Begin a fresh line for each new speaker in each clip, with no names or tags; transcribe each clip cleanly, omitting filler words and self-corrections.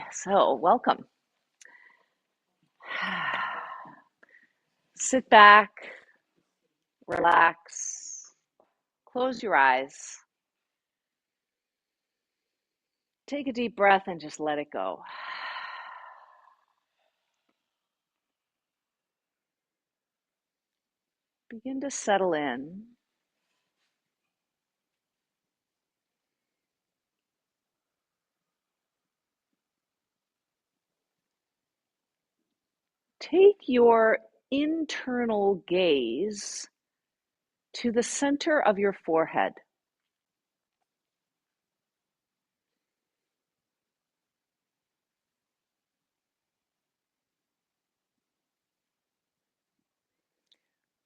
Okay, so welcome. Sit back, relax, close your eyes, take a deep breath, and just let it go. Begin to settle in. Take your internal gaze to the center of your forehead.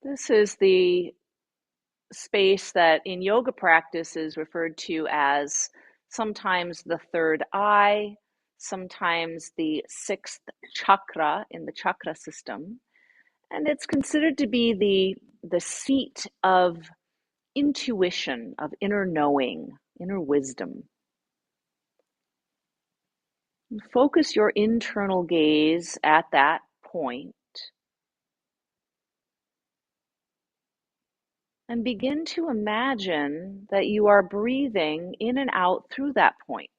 This is the space that in yoga practice is referred to as sometimes the third eye, sometimes the sixth chakra in the chakra system. And it's considered to be the seat of intuition, of inner knowing, inner wisdom. Focus your internal gaze at that point and begin to imagine that you are breathing in and out through that point.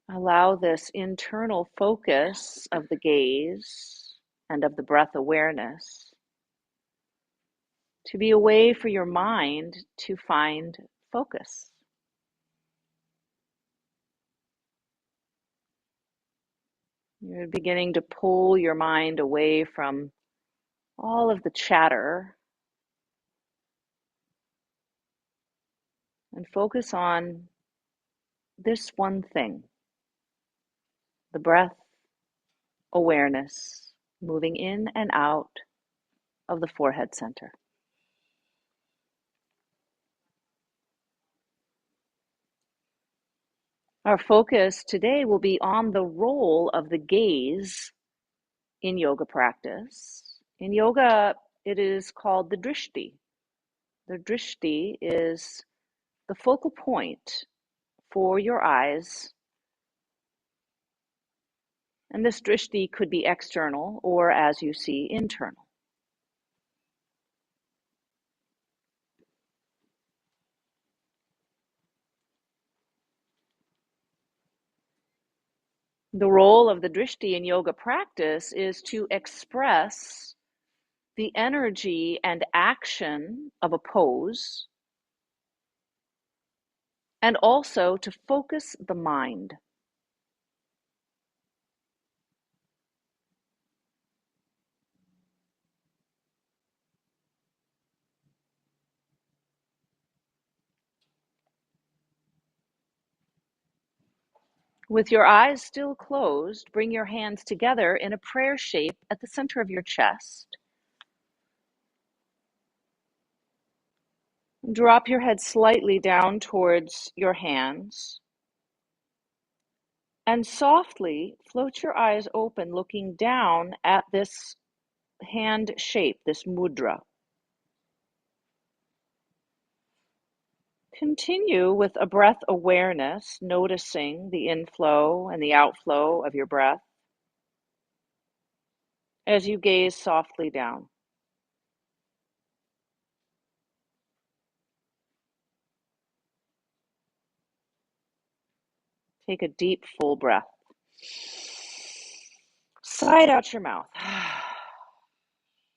Allow this internal focus of the gaze and of the breath awareness to be a way for your mind to find focus. You're beginning to pull your mind away from all of the chatter and focus on this one thing, the breath awareness moving in and out of the forehead center. Our focus today will be on the role of the gaze in yoga practice. In yoga, it is called the drishti. The drishti is the focal point for your eyes. And this drishti could be external or, as you see, internal. The role of the drishti in yoga practice is to express the energy and action of a pose and also to focus the mind. With your eyes still closed, bring your hands together in a prayer shape at the center of your chest. Drop your head slightly down towards your hands. And softly float your eyes open, looking down at this hand shape, this mudra. Continue with a breath awareness, noticing the inflow and the outflow of your breath as you gaze softly down. Take a deep, full breath. Sigh it out your mouth.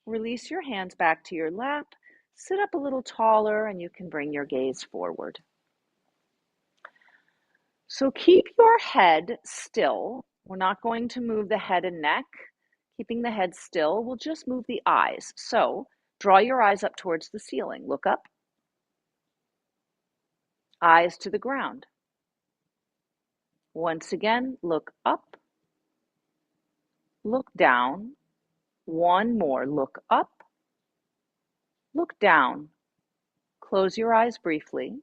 Release your hands back to your lap. Sit up a little taller and you can bring your gaze forward. So keep your head still. We're not going to move the head and neck. Keeping the head still, we'll just move the eyes. So draw your eyes up towards the ceiling. Look up. Eyes to the ground. Once again, look up. Look down. One more. Look up. Look down. Close your eyes briefly.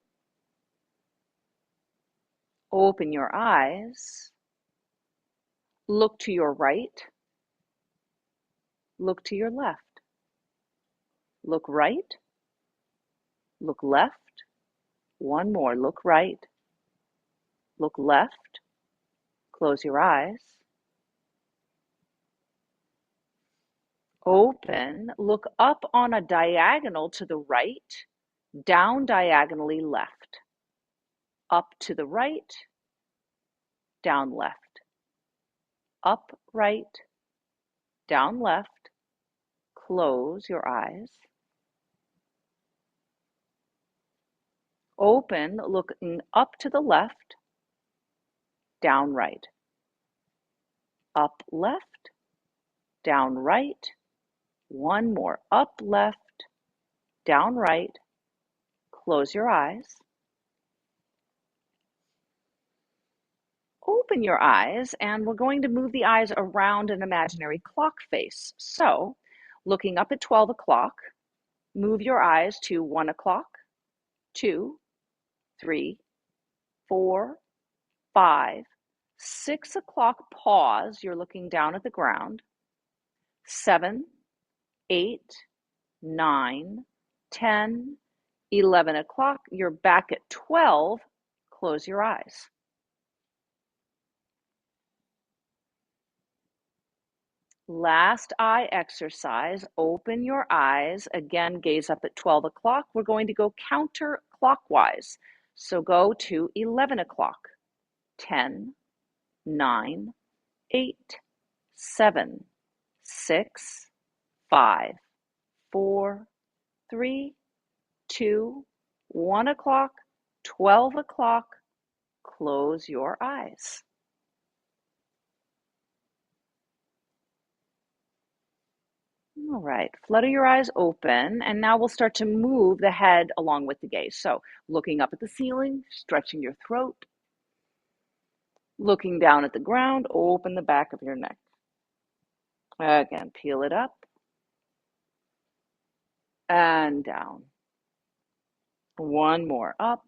Open your eyes. Look to your right. Look to your left. Look right, look left. One more, look right, look left. Close your eyes. Open, look up on a diagonal to the right, down diagonally left. Up to the right, down left. Up right, down left. Close your eyes. Open, looking up to the left, down right. Up left, down right. One more, up left, down right. Close your eyes. Open your eyes, and we're going to move the eyes around an imaginary clock face. So, looking up at 12 o'clock, move your eyes to 1 o'clock, 2, 3, 4, 5, 6 o'clock, pause, you're looking down at the ground, 7, 8, 9, 10, 11 o'clock, you're back at 12, close your eyes. Last eye exercise, open your eyes, again gaze up at 12 o'clock, we're going to go counterclockwise. So go to 11 o'clock, 10, 9, 8, 7, 6, 5, 4, 3, 2, 1 o'clock, 12 o'clock, close your eyes. All right, flutter your eyes open, and now we'll start to move the head along with the gaze. So looking up at the ceiling, stretching your throat, looking down at the ground, open the back of your neck. Again, peel it up and down. One more, up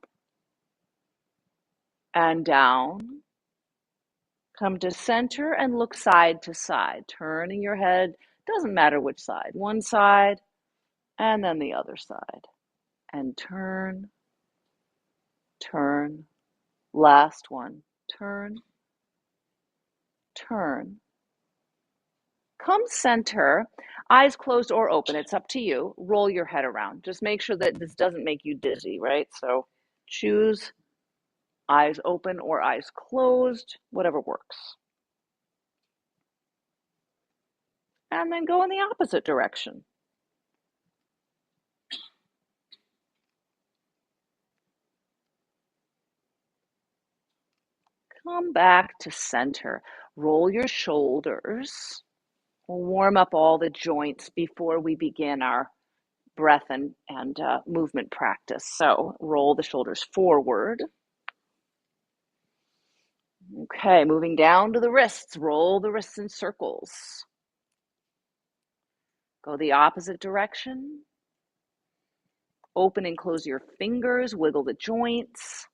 and down. Come to center and look side to side, turning your head, doesn't matter which side, one side and then the other side. And turn, turn, last one, turn, turn. Come center, eyes closed or open, it's up to you. Roll your head around. Just make sure that this doesn't make you dizzy, right? So choose eyes open or eyes closed, whatever works. And then go in the opposite direction. Come back to center. Roll your shoulders. We'll warm up all the joints before we begin our breath and movement practice. So roll the shoulders forward. Okay, moving down to the wrists. Roll the wrists in circles. Go the opposite direction. Open and close your fingers. Wiggle the joints.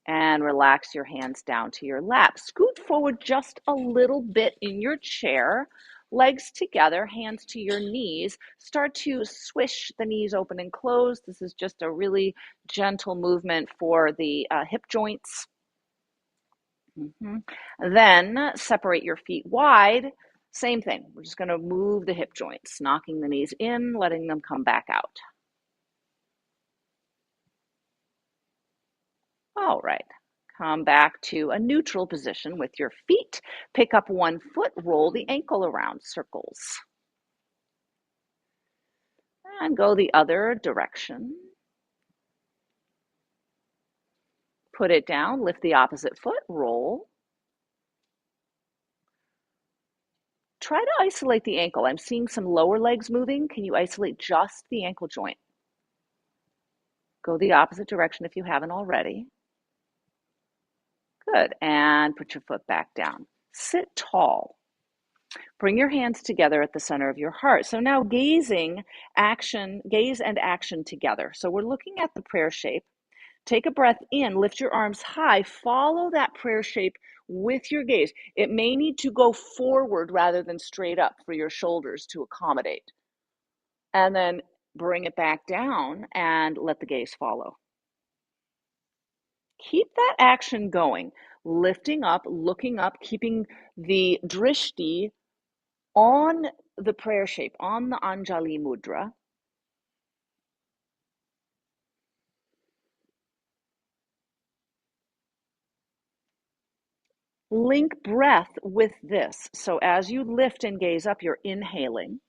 And relax your hands down to your lap. Scoot forward just a little bit in your chair. Legs together, hands to your knees. Start to swish the knees open and close. This is just a really gentle movement for the hip joints. Then separate your feet wide. Same thing. We're just going to move the hip joints, knocking the knees in, letting them come back out. All right. Come back to a neutral position with your feet. Pick up one foot, roll the ankle around, circles. And go the other direction. Put it down, lift the opposite foot, roll. Try to isolate the ankle. I'm seeing some lower legs moving. Can you isolate just the ankle joint? Go the opposite direction if you haven't already. Good, and put your foot back down. Sit tall. Bring your hands together at the center of your heart. So now gaze and action together. So we're looking at the prayer shape. Take a breath in, lift your arms high, follow that prayer shape with your gaze. It may need to go forward rather than straight up for your shoulders to accommodate. And then bring it back down and let the gaze follow. Keep that action going, lifting up, looking up, keeping the drishti on the prayer shape, on the Anjali mudra. Link breath with this. So as you lift and gaze up, you're inhaling.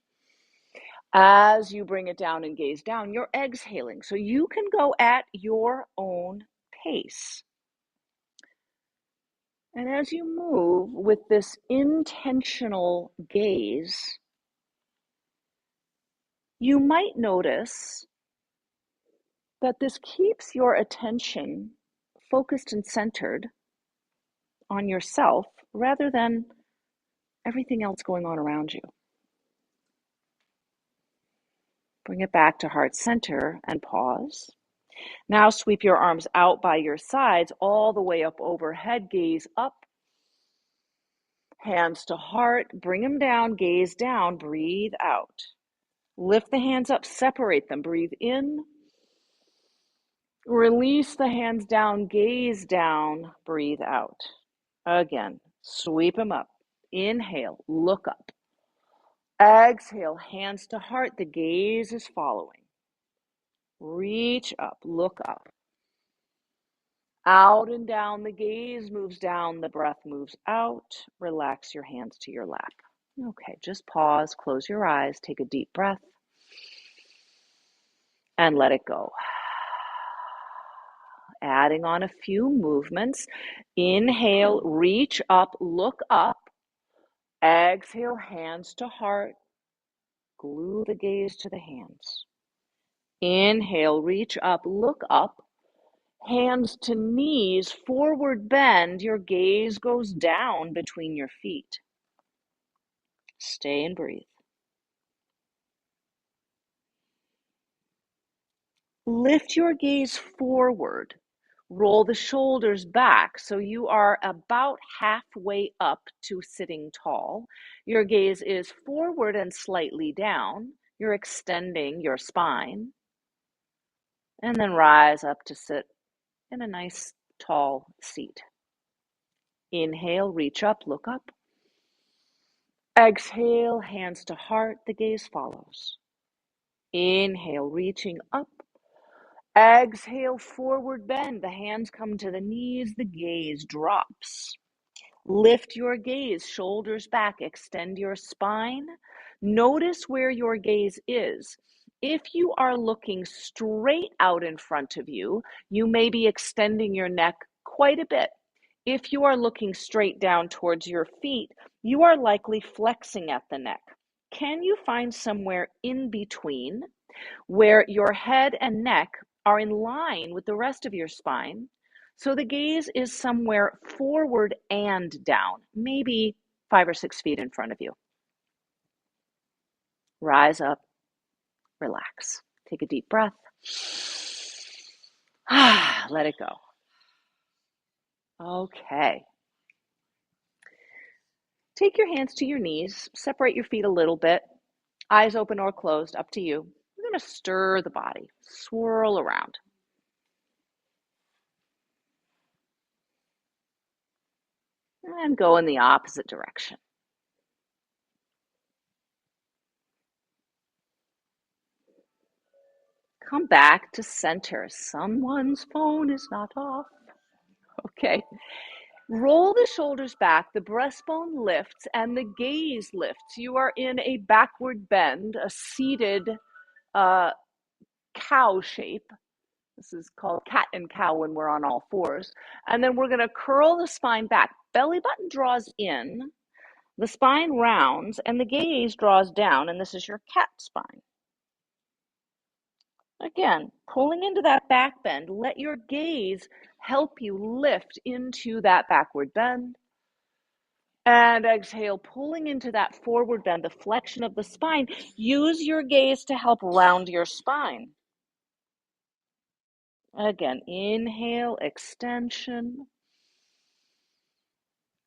As you bring it down and gaze down, you're exhaling. So you can go at your own pace. And as you move with this intentional gaze, you might notice that this keeps your attention focused and centered on yourself rather than everything else going on around you. Bring it back to heart center and pause. Now sweep your arms out by your sides all the way up overhead, gaze up, hands to heart, bring them down, gaze down, breathe out. Lift the hands up, separate them, breathe in, release the hands down, gaze down, breathe out. Again, sweep them up, inhale, look up. Exhale, hands to heart, the gaze is following. Reach up, look up. Out and down, the gaze moves down, the breath moves out. Relax your hands to your lap. Okay, just pause, close your eyes, take a deep breath, and let it go. Adding on a few movements. Inhale, reach up, look up. Exhale, hands to heart. Glue the gaze to the hands. Inhale, reach up, look up. Hands to knees, forward bend. Your gaze goes down between your feet. Stay and breathe. Lift your gaze forward. Roll the shoulders back so you are about halfway up to sitting tall. Your gaze is forward and slightly down. You're extending your spine. And then rise up to sit in a nice tall seat. Inhale, reach up, look up. Exhale, hands to heart, the gaze follows. Inhale, reaching up. Exhale, forward bend. The hands come to the knees, the gaze drops. Lift your gaze, shoulders back, extend your spine. Notice where your gaze is. If you are looking straight out in front of you, you may be extending your neck quite a bit. If you are looking straight down towards your feet, you are likely flexing at the neck. Can you find somewhere in between where your head and neck are in line with the rest of your spine? So the gaze is somewhere forward and down, maybe 5 or 6 feet in front of you. Rise up, relax. Take a deep breath. Let it go. Okay. Take your hands to your knees, separate your feet a little bit, eyes open or closed, up to you. We're going to stir the body, swirl around. And go in the opposite direction. Come back to center. Someone's phone is not off. Okay. Roll the shoulders back, the breastbone lifts, and the gaze lifts. You are in a backward bend, a seated cow shape. This is called cat and cow when we're on all fours. And then we're going to curl the spine back. Belly button draws in, the spine rounds, and the gaze draws down, and this is your cat spine. Again, pulling into that back bend, let your gaze help you lift into that backward bend. And exhale, pulling into that forward bend, the flexion of the spine. Use your gaze to help round your spine. Again, inhale, extension.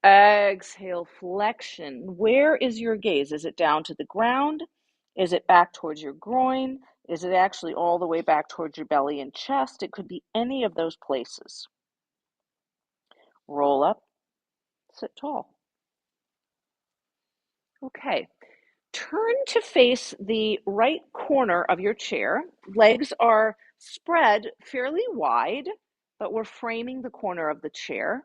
Exhale, flexion. Where is your gaze? Is it down to the ground? Is it back towards your groin? Is it actually all the way back towards your belly and chest? It could be any of those places. Roll up, sit tall. Okay. Turn to face the right corner of your chair. Legs are spread fairly wide, but we're framing the corner of the chair.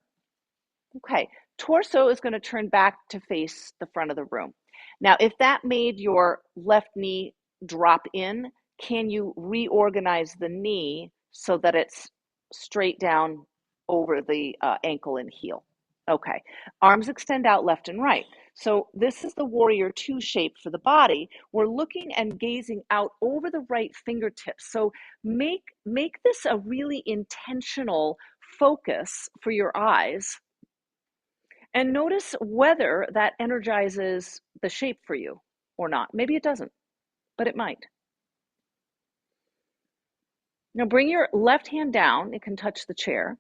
Okay, torso is going to turn back to face the front of the room. Now, if that made your left knee drop in, can you reorganize the knee so that it's straight down over the ankle and heel? Okay, arms extend out left and right. So this is the warrior two shape for the body. We're looking and gazing out over the right fingertips. So make this a really intentional focus for your eyes, and notice whether that energizes the shape for you or not. Maybe it doesn't, but it might. Now bring your left hand down, it can touch the chair.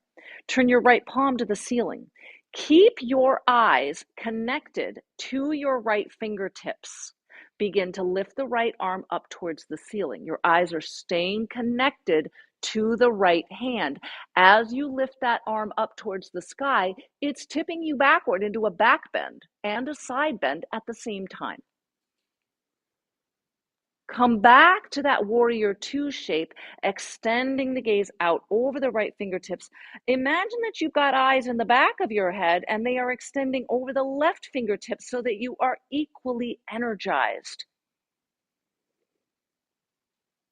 Turn your right palm to the ceiling. Keep your eyes connected to your right fingertips. Begin to lift the right arm up towards the ceiling. Your eyes are staying connected to the right hand. As you lift that arm up towards the sky, it's tipping you backward into a back bend and a side bend at the same time. Come back to that warrior two shape, extending the gaze out over the right fingertips. Imagine that you've got eyes in the back of your head and they are extending over the left fingertips so that you are equally energized.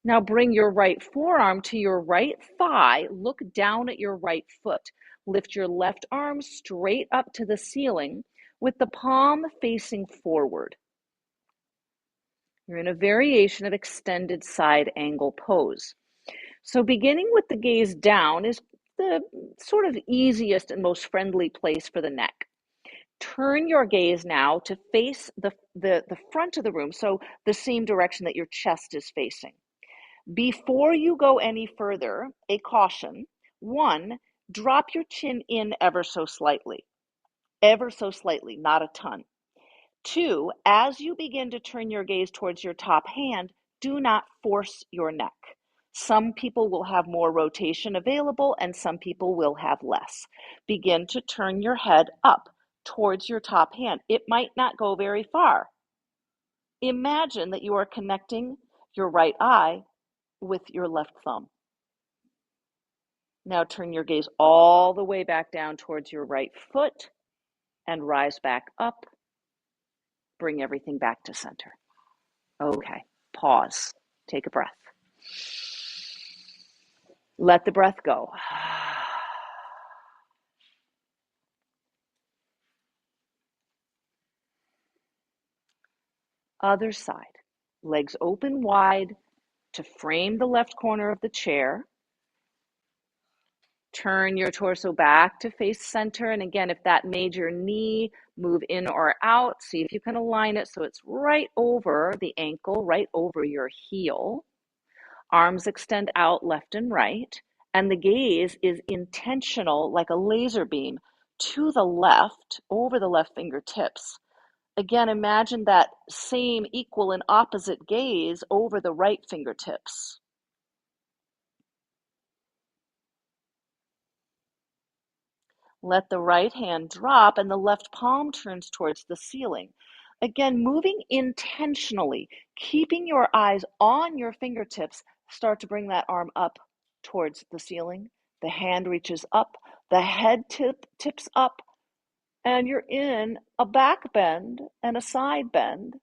Now bring your right forearm to your right thigh. Look down at your right foot. Lift your left arm straight up to the ceiling with the palm facing forward. You're in a variation of extended side angle pose. So beginning with the gaze down is the sort of easiest and most friendly place for the neck. Turn your gaze now to face the front of the room, so the same direction that your chest is facing. Before you go any further, a caution. 1, drop your chin in ever so slightly, not a ton. 2, as you begin to turn your gaze towards your top hand, do not force your neck. Some people will have more rotation available and some people will have less. Begin to turn your head up towards your top hand. It might not go very far. Imagine that you are connecting your right eye with your left thumb. Now turn your gaze all the way back down towards your right foot and rise back up. Bring everything back to center. Okay, pause. Take a breath. Let the breath go. Other side. Legs open wide to frame the left corner of the chair. Turn your torso back to face center. And again, if that made your knee move in or out, see if you can align it so it's right over the ankle, right over your heel. Arms extend out left and right. And the gaze is intentional, like a laser beam, to the left, over the left fingertips. Again, imagine that same equal and opposite gaze over the right fingertips. Let the right hand drop and the left palm turns towards the ceiling. Again, moving intentionally, keeping your eyes on your fingertips. Start to bring that arm up towards the ceiling. The hand reaches up, the head tips up, and you're in a back bend and a side bend.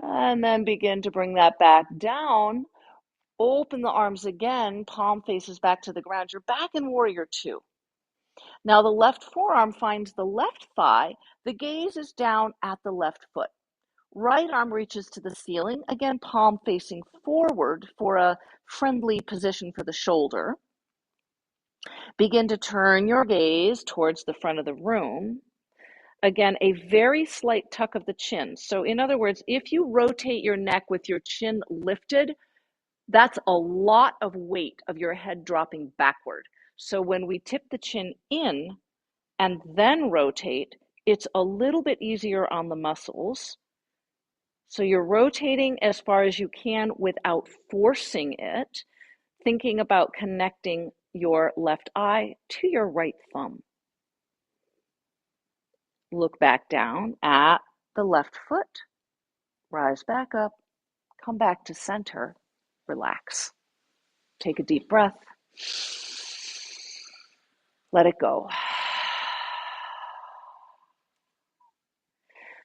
And then begin to bring that back down. Open the arms again, palm faces back to the ground. You're back in warrior two. Now the left forearm finds the left thigh. The gaze is down at the left foot. Right arm reaches to the ceiling. Again, palm facing forward for a friendly position for the shoulder. Begin to turn your gaze towards the front of the room. Again, a very slight tuck of the chin. So in other words, if you rotate your neck with your chin lifted, that's a lot of weight of your head dropping backward. So when we tip the chin in and then rotate, it's a little bit easier on the muscles. So you're rotating as far as you can without forcing it, thinking about connecting your left eye to your right thumb. Look back down at the left foot, rise back up, come back to center, relax. Take a deep breath, let it go.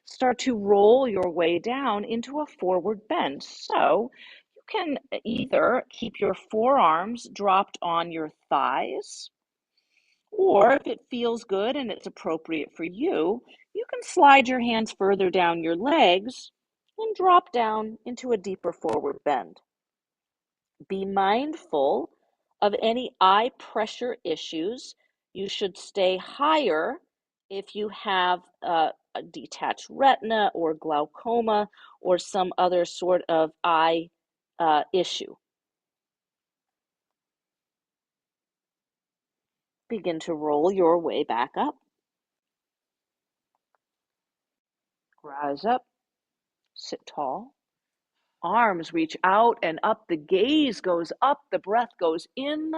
Start to roll your way down into a forward bend. So you can either keep your forearms dropped on your thighs, or if it feels good and it's appropriate for you, you can slide your hands further down your legs and drop down into a deeper forward bend. Be mindful of any eye pressure issues. You should stay higher if you have a detached retina or glaucoma or some other sort of eye issue. Begin to roll your way back up. Rise up, sit tall. Arms reach out and up. The gaze goes up. The breath goes in.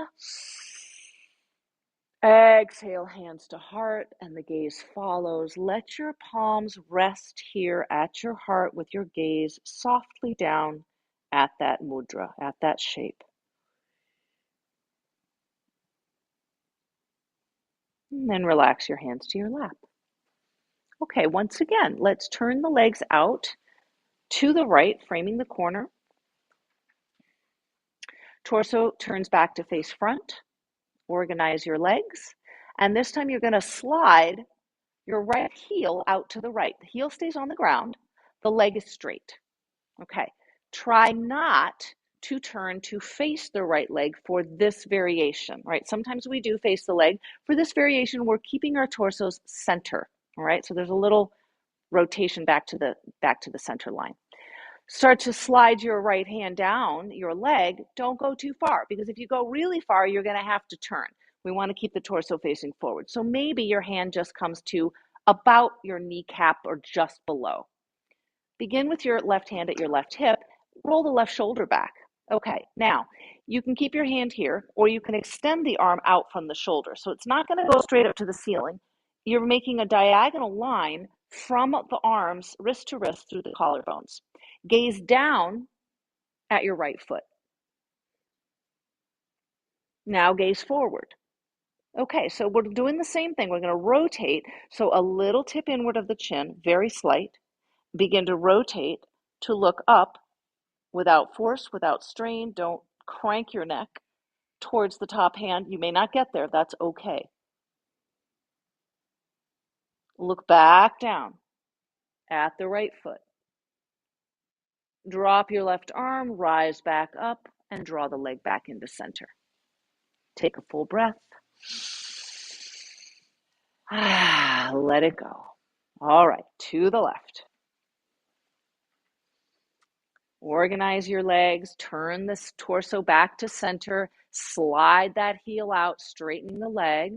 Exhale, hands to heart, and the gaze follows. Let your palms rest here at your heart with your gaze softly down at that mudra, at that shape. And then relax your hands to your lap. Okay, once again, let's turn the legs out to the right, framing the corner. Torso turns back to face front. Organize your legs. And this time you're going to slide your right heel out to the right. The heel stays on the ground. The leg is straight. Okay. Try not to turn to face the right leg for this variation, right? Sometimes we do face the leg. For this variation, we're keeping our torsos center, all right? So there's a little rotation back to the center line. Start to slide your right hand down your leg. Don't go too far, because if you go really far, you're going to have to turn. We want to keep the torso facing forward. So maybe your hand just comes to about your kneecap or just below. Begin with your left hand at your left hip. Roll the left shoulder back. Okay, now you can keep your hand here, or you can extend the arm out from the shoulder. So it's not going to go straight up to the ceiling. You're making a diagonal line from the arms, wrist to wrist, through the collarbones. Gaze down at your right foot. Now gaze forward. Okay, so we're doing the same thing. We're going to rotate. So a little tip inward of the chin, very slight. Begin to rotate to look up without force, without strain. Don't crank your neck towards the top hand. You may not get there. That's okay. Look back down at the right foot. Drop your left arm, rise back up, and draw the leg back into center. Take a full breath. Let it go. All right, to the left. Organize your legs, turn this torso back to center, slide that heel out, straightening the leg.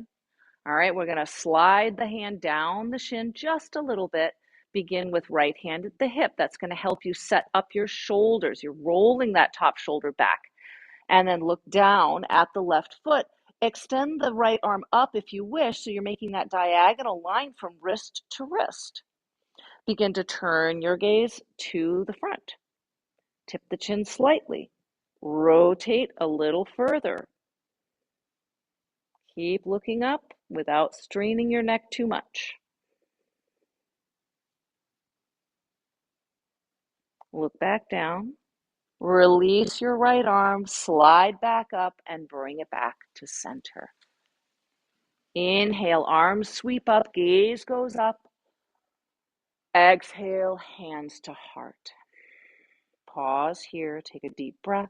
All right, we're going to slide the hand down the shin just a little bit. Begin with right hand at the hip. That's going to help you set up your shoulders. You're rolling that top shoulder back. And then look down at the left foot. Extend the right arm up if you wish, so you're making that diagonal line from wrist to wrist. Begin to turn your gaze to the front. Tip the chin slightly. Rotate a little further. Keep looking up without straining your neck too much. Look back down. Release your right arm, slide back up, and bring it back to center. Inhale, arms sweep up, gaze goes up. Exhale, hands to heart. Pause here, take a deep breath.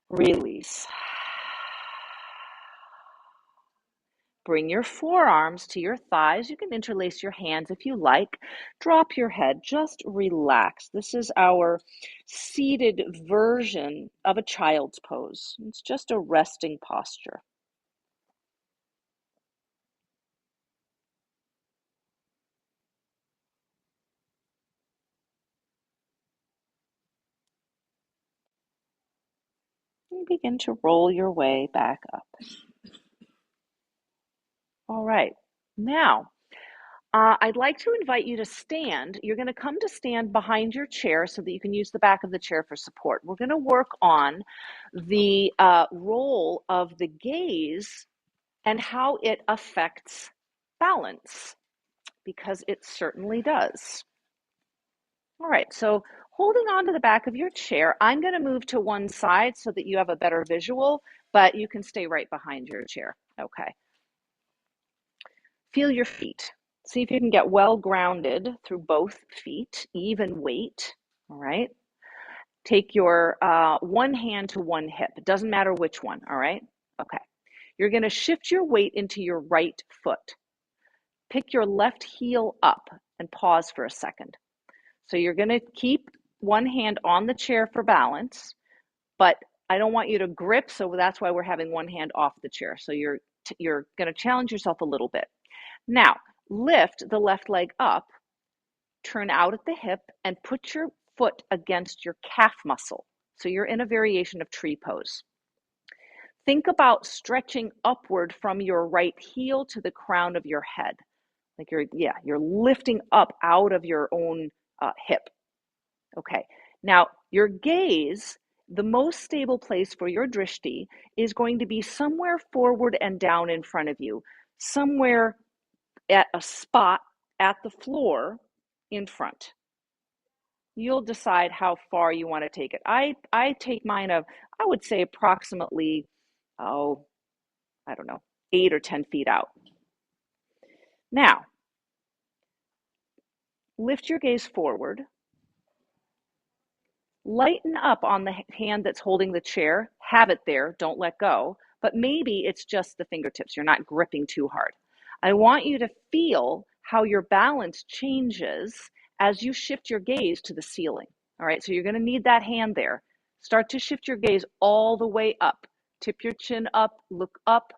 Release. bring your forearms to your thighs. You can interlace your hands if you like. Drop your head, just relax. This is our seated version of a child's pose. It's just a resting posture. And begin to roll your way back up. All right, now I'd like to invite you to stand. You're going to come to stand behind your chair so that you can use the back of the chair for support. We're going to work on the role of the gaze and how it affects balance, because it certainly does. All right, so holding on to the back of your chair, I'm going to move to one side so that you have a better visual, but you can stay right behind your chair. Okay. Feel your feet. See if you can get well grounded through both feet, even weight. All right. Take your one hand to one hip. It doesn't matter which one. All right. Okay. You're going to shift your weight into your right foot. Pick your left heel up and pause for a second. So you're going to keep one hand on the chair for balance, but I don't want you to grip. So that's why we're having one hand off the chair. So you're going to challenge yourself a little bit. Now, lift the left leg up, turn out at the hip, and put your foot against your calf muscle. So you're in a variation of tree pose. Think about stretching upward from your right heel to the crown of your head. Like you're lifting up out of your own hip. Okay, now your gaze, the most stable place for your drishti is going to be somewhere forward and down in front of you, somewhere at a spot at the floor in front. You'll decide how far you want to take it. I take mine of, I would say approximately, oh, I don't know, 8 or 10 feet out. Now, lift your gaze forward. Lighten up on the hand that's holding the chair. Have it there, don't let go. But maybe it's just the fingertips. You're not gripping too hard. I want you to feel how your balance changes as you shift your gaze to the ceiling. All right, so you're going to need that hand there. Start to shift your gaze all the way up. Tip your chin up, look up.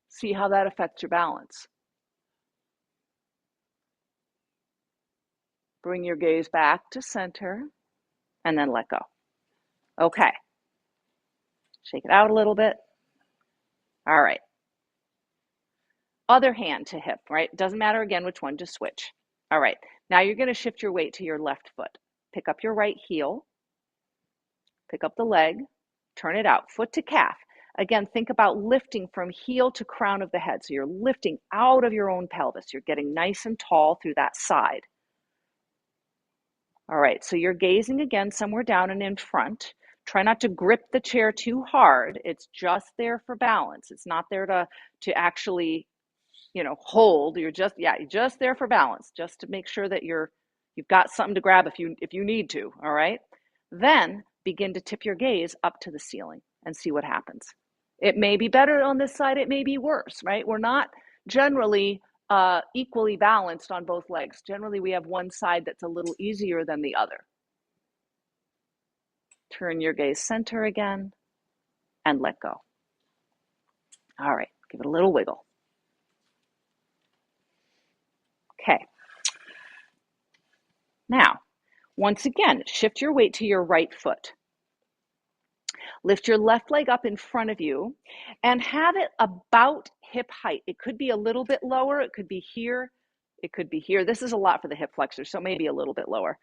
See how that affects your balance. Bring your gaze back to center and then let go. Okay. Shake it out a little bit. All right. Other hand to hip, right? Doesn't matter again which one, just switch. All right. Now you're going to shift your weight to your left foot. Pick up your right heel. Pick up the leg. Turn it out, foot to calf. Again, think about lifting from heel to crown of the head. So you're lifting out of your own pelvis. You're getting nice and tall through that side. All right, so you're gazing again somewhere down and in front. Try not to grip the chair too hard. It's just there for balance. It's not there to actually, hold. You're just there for balance, just to make sure that you've got something to grab if you need to. All right. Then begin to tip your gaze up to the ceiling and see what happens. It may be better on this side. It may be worse, right? We're not generally equally balanced on both legs. Generally, we have one side that's a little easier than the other. Turn your gaze center again and let go. All right, give it a little wiggle. Okay. Now, once again, shift your weight to your right foot. Lift your left leg up in front of you and have it about hip height. It could be a little bit lower. It could be here. It could be here. This is a lot for the hip flexor, so maybe a little bit lower.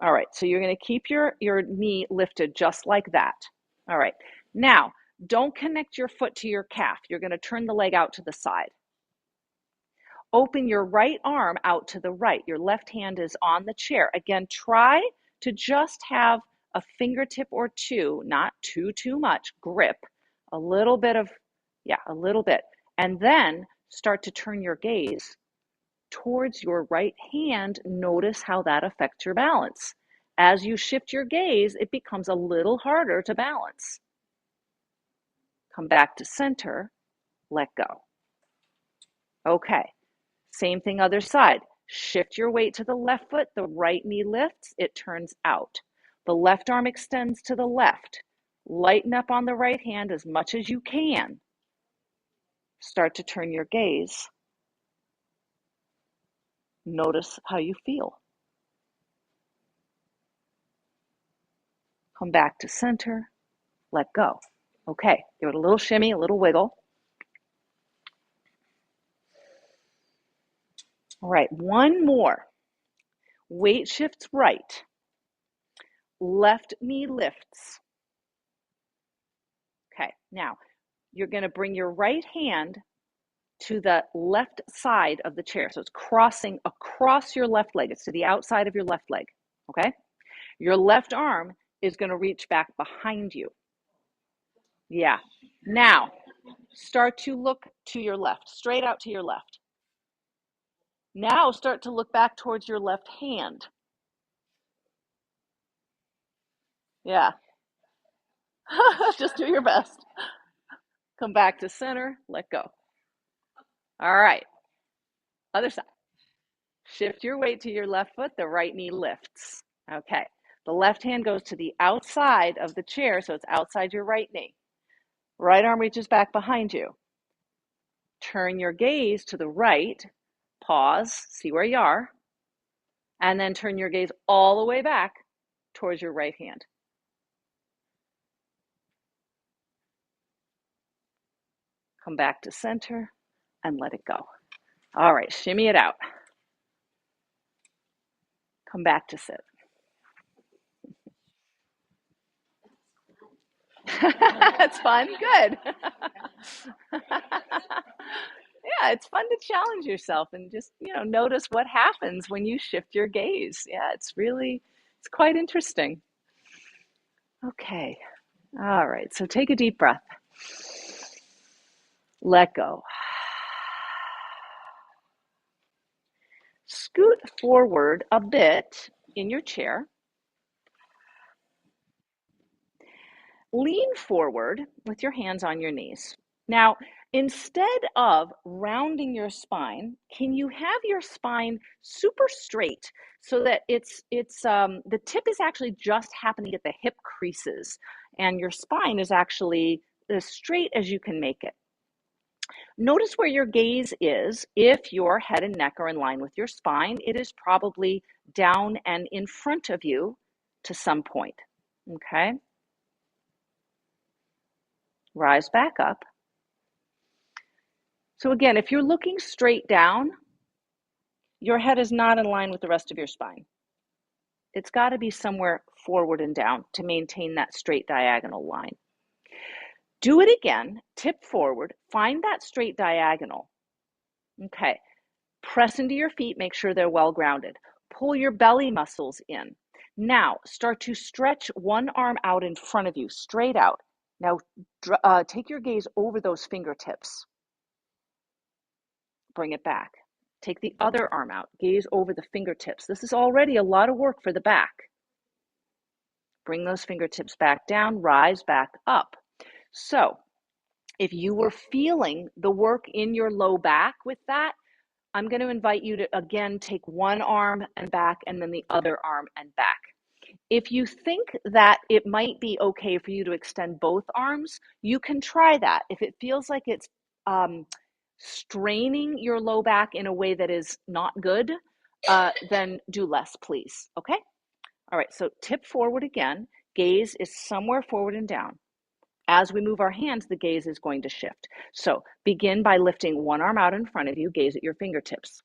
All right, so you're going to keep your knee lifted just like that. All right, now don't connect your foot to your calf. You're going to turn the leg out to the side. Open your right arm out to the right. Your left hand is on the chair. Again, try to just have a fingertip or two, not too much, grip, a little bit. And then start to turn your gaze towards your right hand. Notice how that affects your balance. As you shift your gaze, it becomes a little harder to balance. Come back to center let go. Okay, same thing other side. Shift your weight to the left foot, the right knee lifts, it turns out. The left arm extends to the left. Lighten up on the right hand as much as you can. Start to turn your gaze. Notice how you feel. Come back to center, let go. Okay, give it a little shimmy, a little wiggle. All right, one more. Weight shifts right. Left knee lifts. Okay, now you're going to bring your right hand to the left side of the chair. So it's crossing across your left leg. It's to the outside of your left leg. Okay? Your left arm is going to reach back behind you. Yeah. Now, start to look to your left, straight out to your left. Now, start to look back towards your left hand. Yeah. Just do your best. Come back to center, let go. All right. Other side. Shift your weight to your left foot, the right knee lifts. Okay. The left hand goes to the outside of the chair, so it's outside your right knee. Right arm reaches back behind you. Turn your gaze to the right. Pause, see where you are, and then turn your gaze all the way back towards your right hand. Come back to center and let it go. All right, shimmy it out. Come back to sit. That's fun. Good. Yeah, it's fun to challenge yourself and just, notice what happens when you shift your gaze. Yeah, it's quite interesting. Okay. All right. So take a deep breath. Let go. Scoot forward a bit in your chair. Lean forward with your hands on your knees. Now, instead of rounding your spine, can you have your spine super straight so that the tip is actually just happening at the hip creases and your spine is actually as straight as you can make it. Notice where your gaze is. If your head and neck are in line with your spine, it is probably down and in front of you to some point. Okay? Rise back up. So again, if you're looking straight down, your head is not in line with the rest of your spine. It's got to be somewhere forward and down to maintain that straight diagonal line. Do it again, tip forward, find that straight diagonal. Okay, press into your feet, make sure they're well grounded. Pull your belly muscles in. Now, start to stretch one arm out in front of you, straight out. Now, take your gaze over those fingertips. Bring it back. Take the other arm out. Gaze over the fingertips. This is already a lot of work for the back. Bring those fingertips back down, rise back up. So, if you were feeling the work in your low back with that, I'm going to invite you to, again, take one arm and back and then the other arm and back. If you think that it might be okay for you to extend both arms, you can try that. If it feels like it's straining your low back in a way that is not good, then do less, please. Okay? All right, so tip forward again. Gaze is somewhere forward and down. As we move our hands, the gaze is going to shift. So begin by lifting one arm out in front of you, gaze at your fingertips.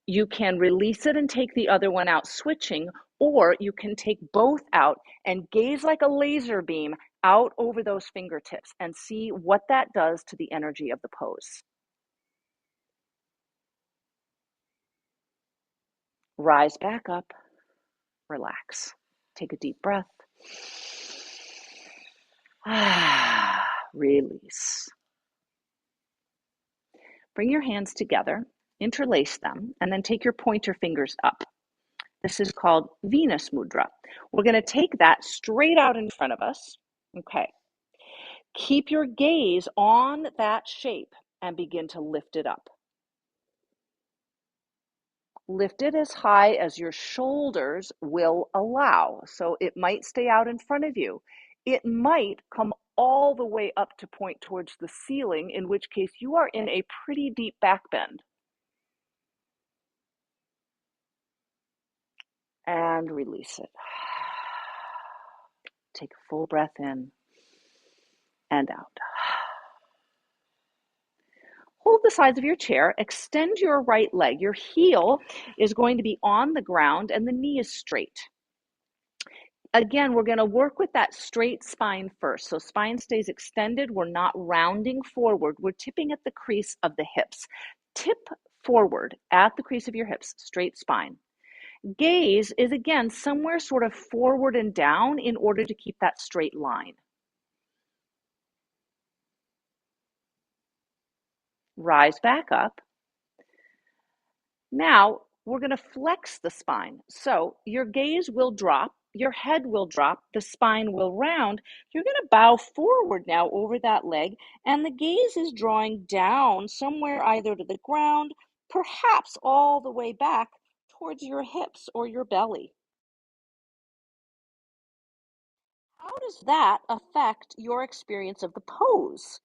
You can release it and take the other one out, switching, or you can take both out and gaze like a laser beam out over those fingertips and see what that does to the energy of the pose. Rise back up, relax. Take a deep breath. Release. Bring your hands together, interlace them, and then take your pointer fingers up. This is called Venus Mudra. We're going to take that straight out in front of us. Okay. Keep your gaze on that shape. and begin to lift it up. Lift it as high as your shoulders will allow. So it might stay out in front of you. It might come all the way up to point towards the ceiling, in which case you are in a pretty deep back bend. And release it. Take a full breath in and out. Hold the sides of your chair, extend your right leg. Your heel is going to be on the ground and the knee is straight. Again, we're going to work with that straight spine first. So spine stays extended. We're not rounding forward. We're tipping at the crease of the hips. Tip forward at the crease of your hips, straight spine. Gaze is again somewhere sort of forward and down in order to keep that straight line. Rise back up. Now we're going to flex the spine. So your gaze will drop, your head will drop, the spine will round. You're going to bow forward now over that leg, and the gaze is drawing down somewhere either to the ground, perhaps all the way back towards your hips or your belly. How does that affect your experience of the pose?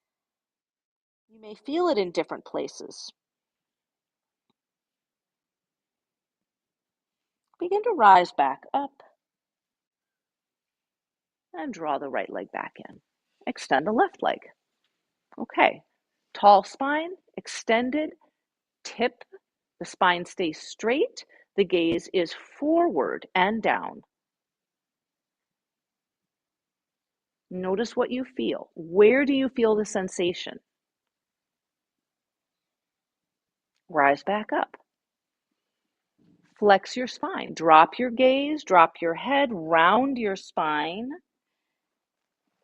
You may feel it in different places. Begin to rise back up and draw the right leg back in. Extend the left leg. Okay, tall spine, extended, tip, the spine stays straight, the gaze is forward and down. Notice what you feel. Where do you feel the sensation? Rise back up. Flex your spine. Drop your gaze, drop your head, round your spine.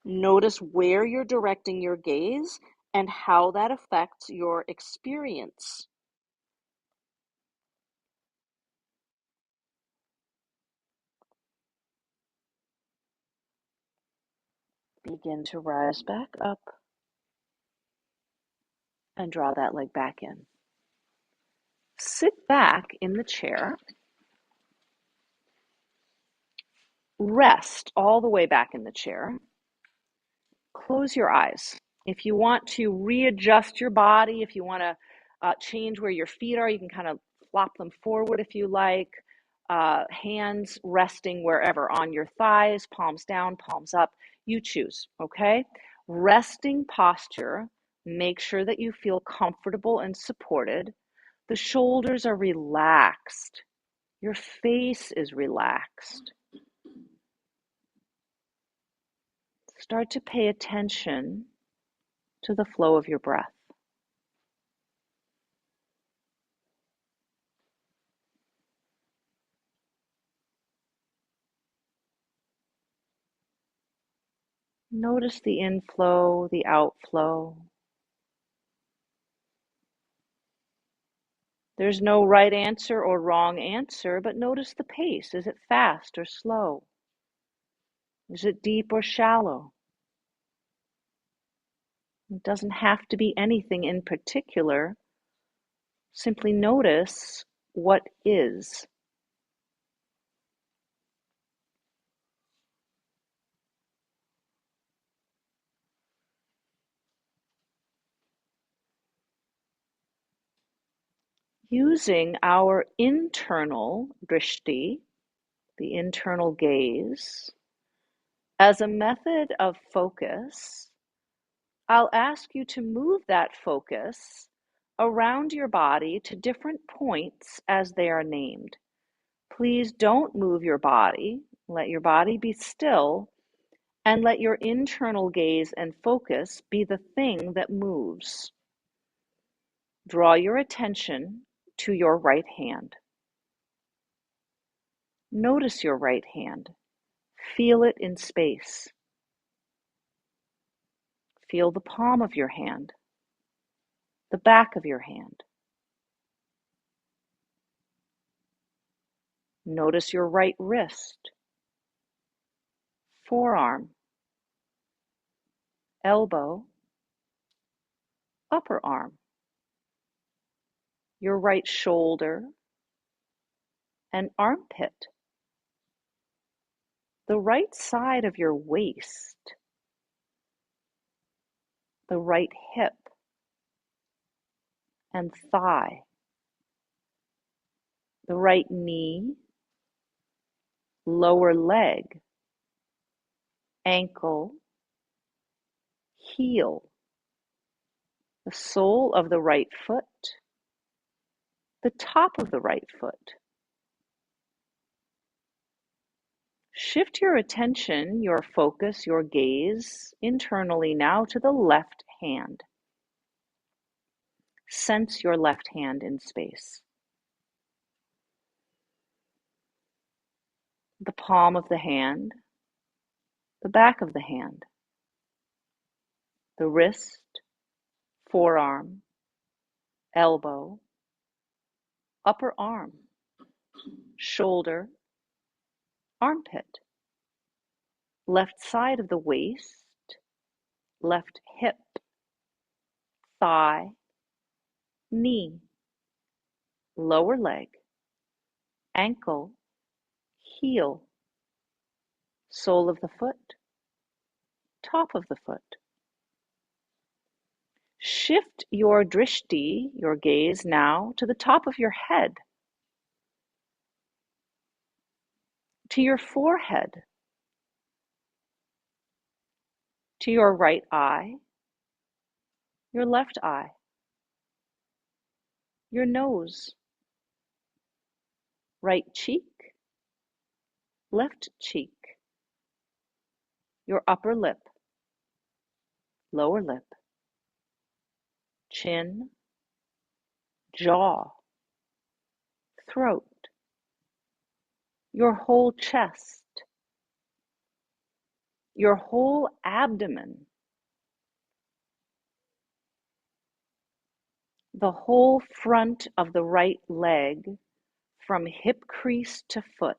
Notice where you're directing your gaze and how that affects your experience. Begin to rise back up and draw that leg back in. Sit back in the chair. Rest all the way back in the chair. Close your eyes. If you want to readjust your body, if you want to change where your feet are, you can kind of flop them forward if you like. Hands resting wherever, on your thighs, palms down, palms up. You choose, okay? Resting posture. Make sure that you feel comfortable and supported. The shoulders are relaxed. Your face is relaxed. Start to pay attention to the flow of your breath. Notice the inflow, the outflow. There's no right answer or wrong answer, but notice the pace. Is it fast or slow? Is it deep or shallow? It doesn't have to be anything in particular. Simply notice what is. Using our internal drishti, the internal gaze, as a method of focus, I'll ask you to move that focus around your body to different points as they are named. Please don't move your body. Let your body be still and let your internal gaze and focus be the thing that moves. Draw your attention to your right hand. Notice your right hand. Feel it in space. Feel the palm of your hand, the back of your hand. Notice your right wrist, forearm, elbow, upper arm. your right shoulder and armpit, the right side of your waist, the right hip and thigh, the right knee, lower leg, ankle, heel, the sole of the right foot, the top of the right foot. Shift your attention, your focus, your gaze internally now to the left hand. Sense your left hand in space. The palm of the hand, the back of the hand, the wrist, forearm, elbow, upper arm, shoulder, armpit, left side of the waist, left hip, thigh, knee, lower leg, ankle, heel, sole of the foot, top of the foot. Shift your drishti, your gaze now, to the top of your head, to your forehead, to your right eye, your left eye, your nose, right cheek, left cheek, your upper lip, lower lip, chin, jaw, throat, your whole chest, your whole abdomen, the whole front of the right leg from hip crease to foot,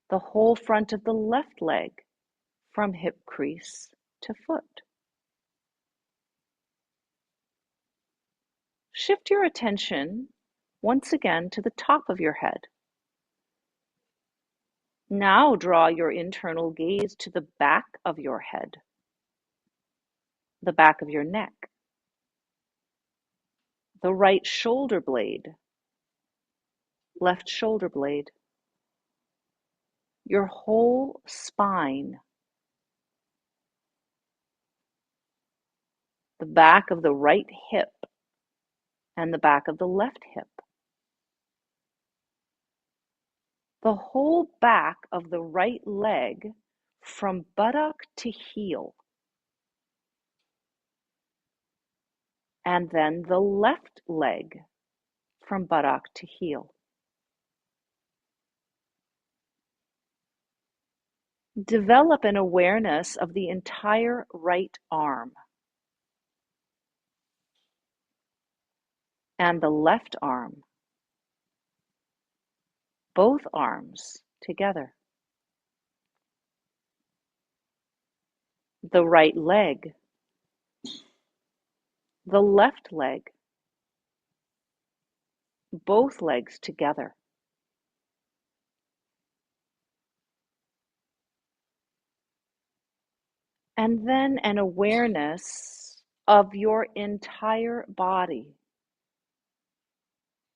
the whole front of the left leg from hip crease to foot. Shift your attention once again to the top of your head. Now draw your internal gaze to the back of your head, the back of your neck, the right shoulder blade, left shoulder blade, your whole spine, the back of the right hip and the back of the left hip, the whole back of the right leg from buttock to heel, and then the left leg from buttock to heel. Develop an awareness of the entire right arm and the left arm, both arms together. The right leg, the left leg, both legs together. And then an awareness of your entire body.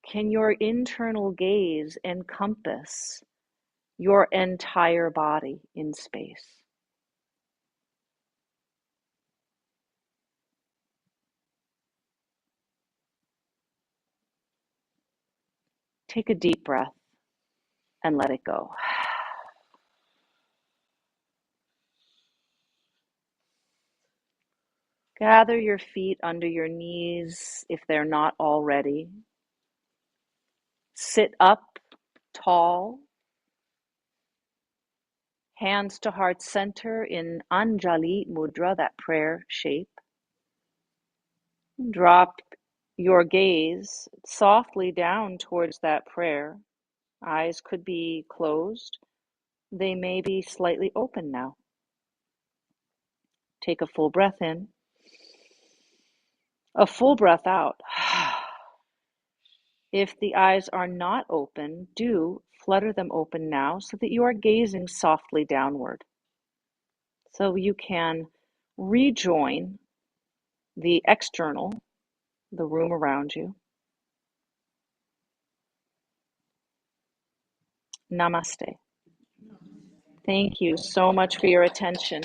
Can your internal gaze encompass your entire body in space? Take a deep breath and let it go. Gather your feet under your knees if they're not already. Sit up tall, hands to heart center in Anjali Mudra, that prayer shape. Drop your gaze softly down towards that prayer. Eyes could be closed. They may be slightly open now. Take a full breath in A full breath out. If the eyes are not open, do flutter them open now so that you are gazing softly downward. So you can rejoin the external, the room around you. Namaste. Thank you so much for your attention.